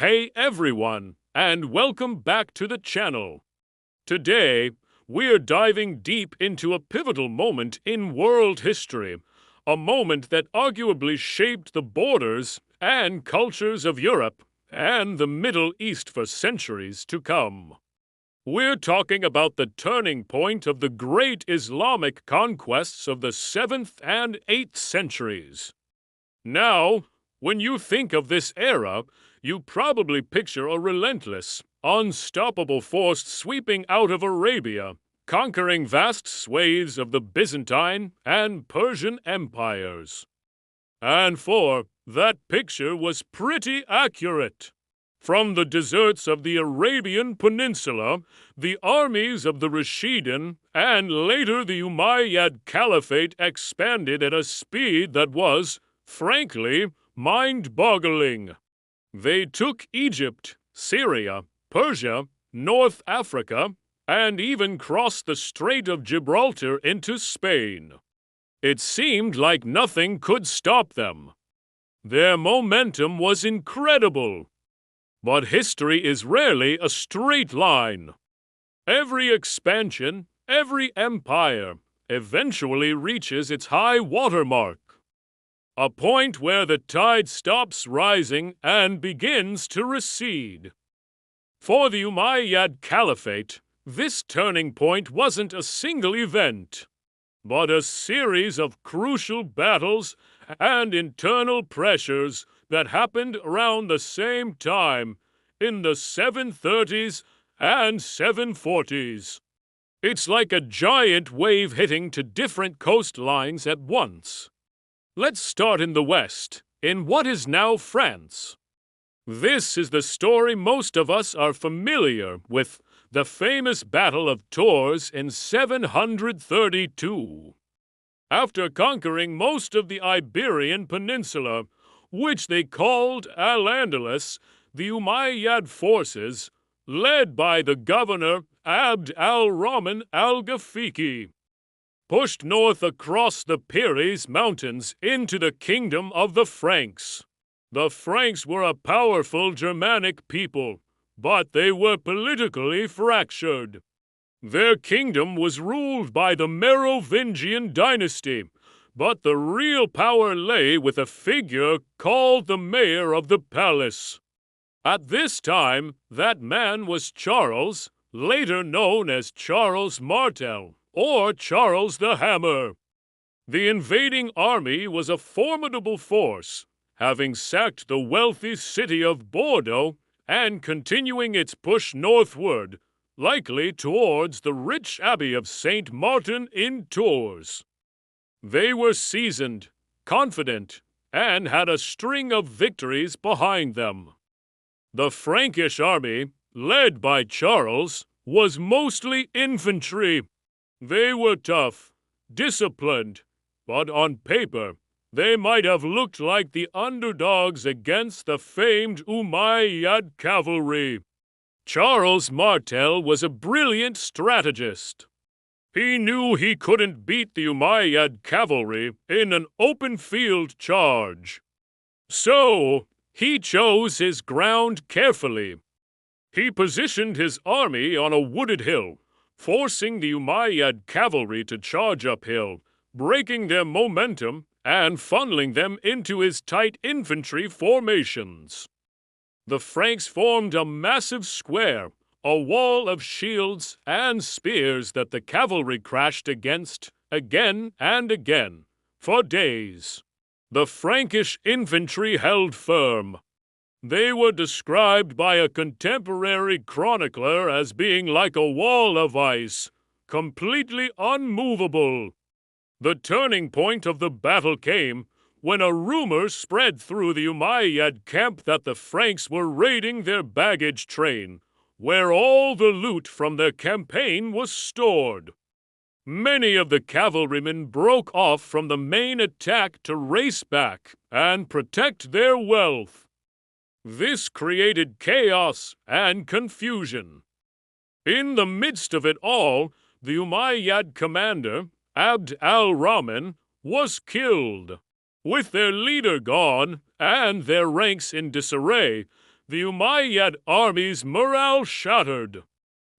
Hey everyone, and welcome back to the channel. Today, we're diving deep into a pivotal moment in world history, a moment that arguably shaped the borders and cultures of Europe and the Middle East for centuries to come. We're talking about the turning point of the great Islamic conquests of the 7th and 8th centuries. Now, when you think of this era, you probably picture a relentless, unstoppable force sweeping out of Arabia, conquering vast swathes of the Byzantine and Persian empires. And that picture was pretty accurate. From the deserts of the Arabian Peninsula, the armies of the Rashidun and later the Umayyad Caliphate expanded at a speed that was, frankly, mind-boggling. They took Egypt, Syria, Persia, North Africa, and even crossed the Strait of Gibraltar into Spain. It seemed like nothing could stop them. Their momentum was incredible. But history is rarely a straight line. Every expansion, every empire, eventually reaches its high water mark. A point where the tide stops rising and begins to recede. For the Umayyad Caliphate, this turning point wasn't a single event, but a series of crucial battles and internal pressures that happened around the same time in the 730s and 740s. It's like a giant wave hitting to different coastlines at once. Let's start in the West, in what is now France. This is the story most of us are familiar with, the famous Battle of Tours in 732. After conquering most of the Iberian Peninsula, which they called Al-Andalus, the Umayyad forces, led by the governor Abd al-Rahman al-Ghafiqi, pushed north across the Pyrenees Mountains into the kingdom of the Franks. The Franks were a powerful Germanic people, but they were politically fractured. Their kingdom was ruled by the Merovingian dynasty, but the real power lay with a figure called the Mayor of the Palace. At this time, that man was Charles, later known as Charles Martel, or Charles the Hammer. The invading army was a formidable force, having sacked the wealthy city of Bordeaux and continuing its push northward, likely towards the rich abbey of Saint Martin in Tours. They were seasoned, confident, and had a string of victories behind them. The Frankish army, led by Charles, was mostly infantry. They were tough, disciplined, but on paper, they might have looked like the underdogs against the famed Umayyad cavalry. Charles Martel was a brilliant strategist. He knew he couldn't beat the Umayyad cavalry in an open-field charge. So, he chose his ground carefully. He positioned his army on a wooded hill, forcing the Umayyad cavalry to charge uphill, breaking their momentum and funneling them into his tight infantry formations. The Franks formed a massive square, a wall of shields and spears that the cavalry crashed against again and again, for days. The Frankish infantry held firm. They were described by a contemporary chronicler as being like a wall of ice, completely unmovable. The turning point of the battle came when a rumor spread through the Umayyad camp that the Franks were raiding their baggage train, where all the loot from their campaign was stored. Many of the cavalrymen broke off from the main attack to race back and protect their wealth. This created chaos and confusion. In the midst of it all, the Umayyad commander, Abd al-Rahman, was killed. With their leader gone and their ranks in disarray, the Umayyad army's morale shattered.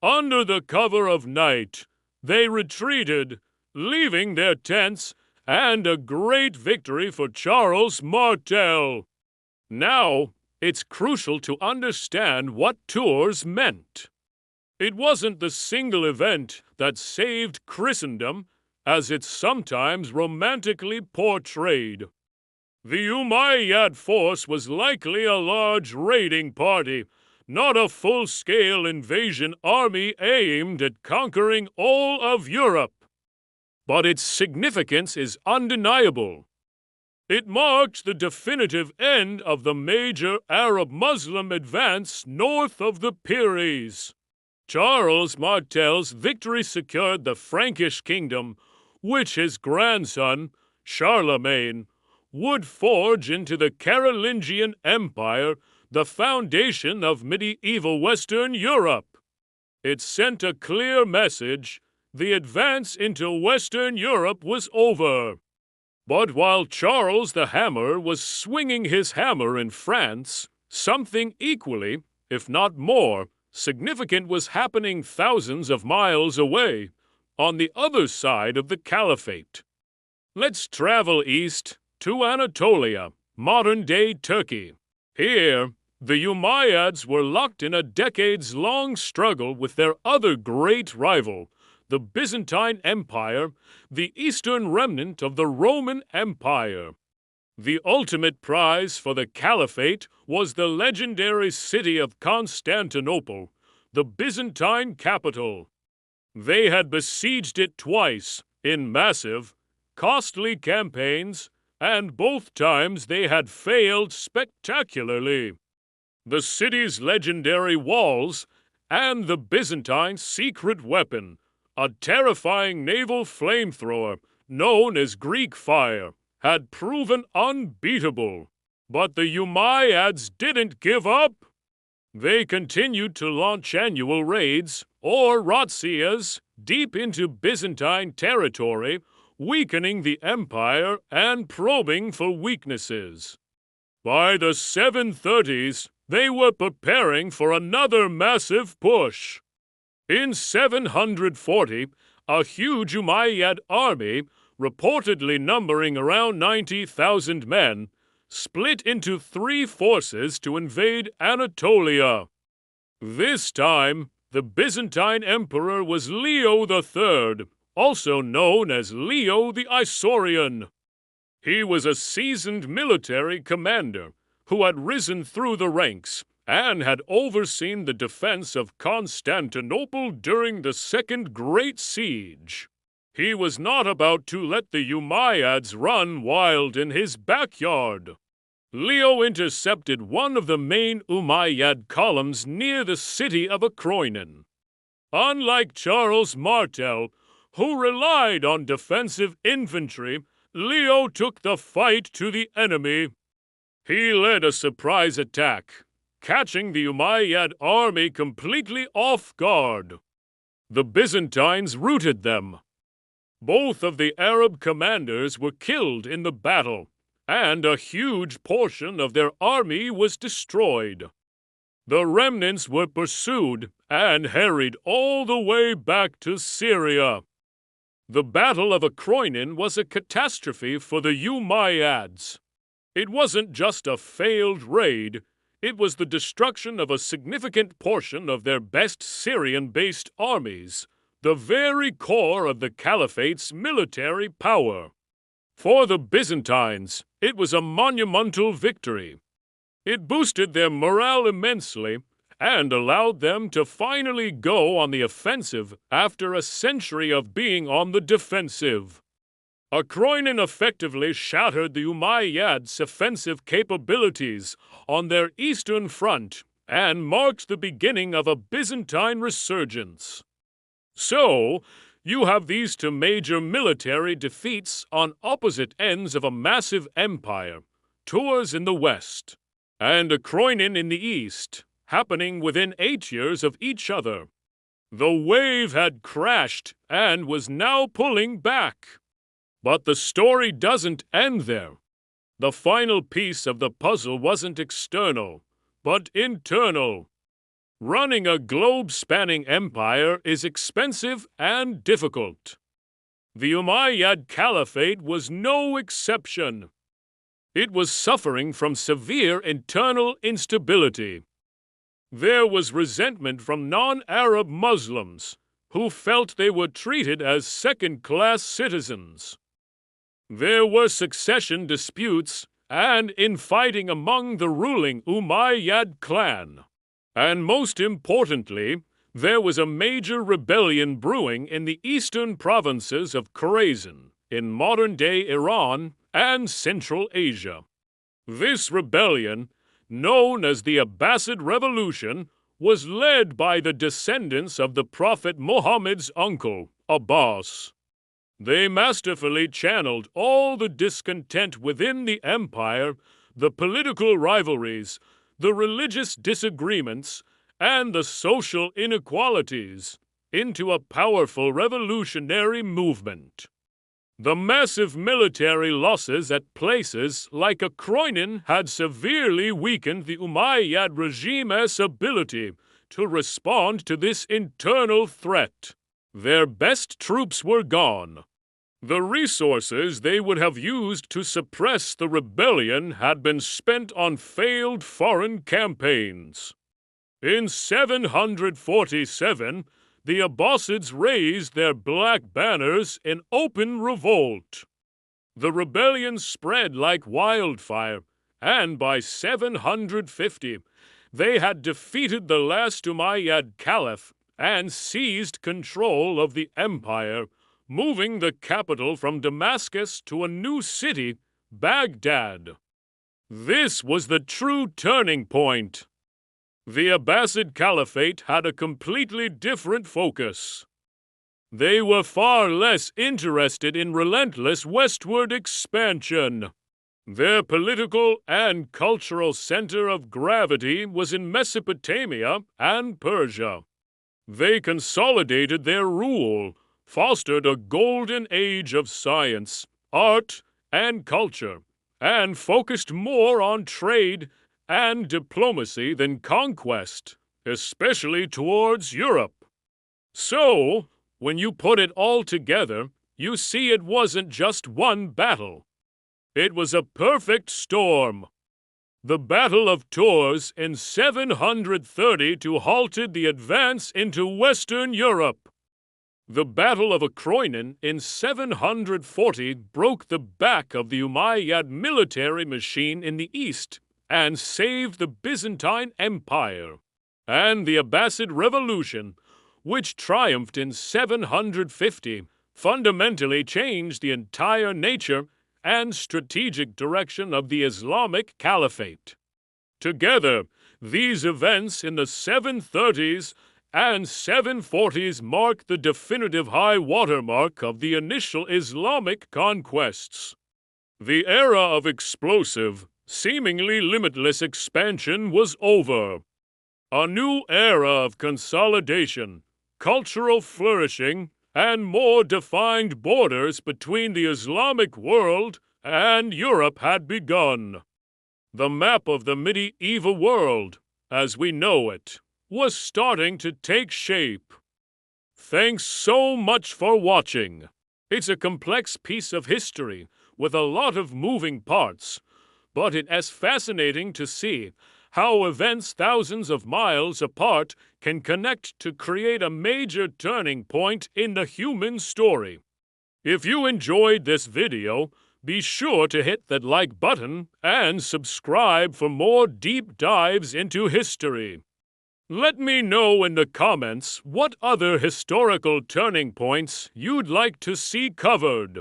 Under the cover of night, they retreated, leaving their tents and a great victory for Charles Martel. Now, it's crucial to understand what Tours meant. It wasn't the single event that saved Christendom, as it's sometimes romantically portrayed. The Umayyad force was likely a large raiding party, not a full-scale invasion army aimed at conquering all of Europe. But its significance is undeniable. It marked the definitive end of the major Arab-Muslim advance north of the Pyrenees. Charles Martel's victory secured the Frankish kingdom, which his grandson, Charlemagne, would forge into the Carolingian Empire, the foundation of medieval Western Europe. It sent a clear message: the advance into Western Europe was over. But while Charles the Hammer was swinging his hammer in France, something equally, if not more, significant was happening thousands of miles away, on the other side of the Caliphate. Let's travel east to Anatolia, modern-day Turkey. Here, the Umayyads were locked in a decades-long struggle with their other great rival, the Byzantine Empire, the eastern remnant of the Roman Empire. The ultimate prize for the Caliphate was the legendary city of Constantinople, the Byzantine capital. They had besieged it twice in massive, costly campaigns, and both times they had failed spectacularly. The city's legendary walls and the Byzantine secret weapon, a terrifying naval flamethrower known as Greek fire, had proven unbeatable. But the Umayyads didn't give up. They continued to launch annual raids, or razzias, deep into Byzantine territory, weakening the empire and probing for weaknesses. By the 730s, they were preparing for another massive push. In 740, a huge Umayyad army, reportedly numbering around 90,000 men, split into three forces to invade Anatolia. This time, the Byzantine emperor was Leo III, also known as Leo the Isaurian. He was a seasoned military commander who had risen through the ranks and had overseen the defense of Constantinople during the Second Great Siege. He was not about to let the Umayyads run wild in his backyard. Leo intercepted one of the main Umayyad columns near the city of Akroinon. Unlike Charles Martel, who relied on defensive infantry, Leo took the fight to the enemy. He led a surprise attack, catching the Umayyad army completely off guard. The Byzantines routed them. Both of the Arab commanders were killed in the battle, and a huge portion of their army was destroyed. The remnants were pursued and harried all the way back to Syria. The Battle of Akroinon was a catastrophe for the Umayyads. It wasn't just a failed raid, it was the destruction of a significant portion of their best Syrian-based armies, the very core of the Caliphate's military power. For the Byzantines, it was a monumental victory. It boosted their morale immensely and allowed them to finally go on the offensive after a century of being on the defensive. Akroinon effectively shattered the Umayyads' offensive capabilities on their eastern front and marked the beginning of a Byzantine resurgence. So, you have these two major military defeats on opposite ends of a massive empire, Tours in the west, and Akroinon in the east, happening within 8 years of each other. The wave had crashed and was now pulling back. But the story doesn't end there. The final piece of the puzzle wasn't external. but internal. Running a globe-spanning empire is expensive and difficult. The Umayyad Caliphate was no exception. It was suffering from severe internal instability. There was resentment from non-Arab Muslims, who felt they were treated as second-class citizens. There were succession disputes and infighting among the ruling Umayyad clan. And most importantly, there was a major rebellion brewing in the eastern provinces of Khorasan, in modern-day Iran and Central Asia. This rebellion, known as the Abbasid Revolution, was led by the descendants of the Prophet Muhammad's uncle, Abbas. They masterfully channeled all the discontent within the empire, the political rivalries, the religious disagreements, and the social inequalities into a powerful revolutionary movement. The massive military losses at places like Khorasan had severely weakened the Umayyad regime's ability to respond to this internal threat. Their best troops were gone. The resources they would have used to suppress the rebellion had been spent on failed foreign campaigns. In 747, the Abbasids raised their black banners in open revolt. The rebellion spread like wildfire, and by 750, they had defeated the last Umayyad Caliph and seized control of the empire, moving the capital from Damascus to a new city, Baghdad. This was the true turning point. The Abbasid Caliphate had a completely different focus. They were far less interested in relentless westward expansion. Their political and cultural center of gravity was in Mesopotamia and Persia. They consolidated their rule, fostered a golden age of science, art, and culture, and focused more on trade and diplomacy than conquest, especially towards Europe. So, when you put it all together, you see it wasn't just one battle. It was a perfect storm. The Battle of Tours in 730 halted the advance into Western Europe. The Battle of Khorasan in 740 broke the back of the Umayyad military machine in the east and saved the Byzantine Empire. And the Abbasid Revolution, which triumphed in 750, fundamentally changed the entire nature and strategic direction of the Islamic Caliphate. Together, these events in the 730s and 740s mark the definitive high watermark of the initial Islamic conquests. The era of explosive, seemingly limitless expansion was over. A new era of consolidation, cultural flourishing, and more defined borders between the Islamic world and Europe had begun. The map of the medieval world, as we know it, was starting to take shape. Thanks so much for watching. It's a complex piece of history with a lot of moving parts, but it's fascinating to see how events thousands of miles apart can connect to create a major turning point in the human story. If you enjoyed this video, be sure to hit that like button and subscribe for more deep dives into history. Let me know in the comments what other historical turning points you'd like to see covered.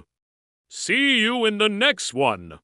See you in the next one.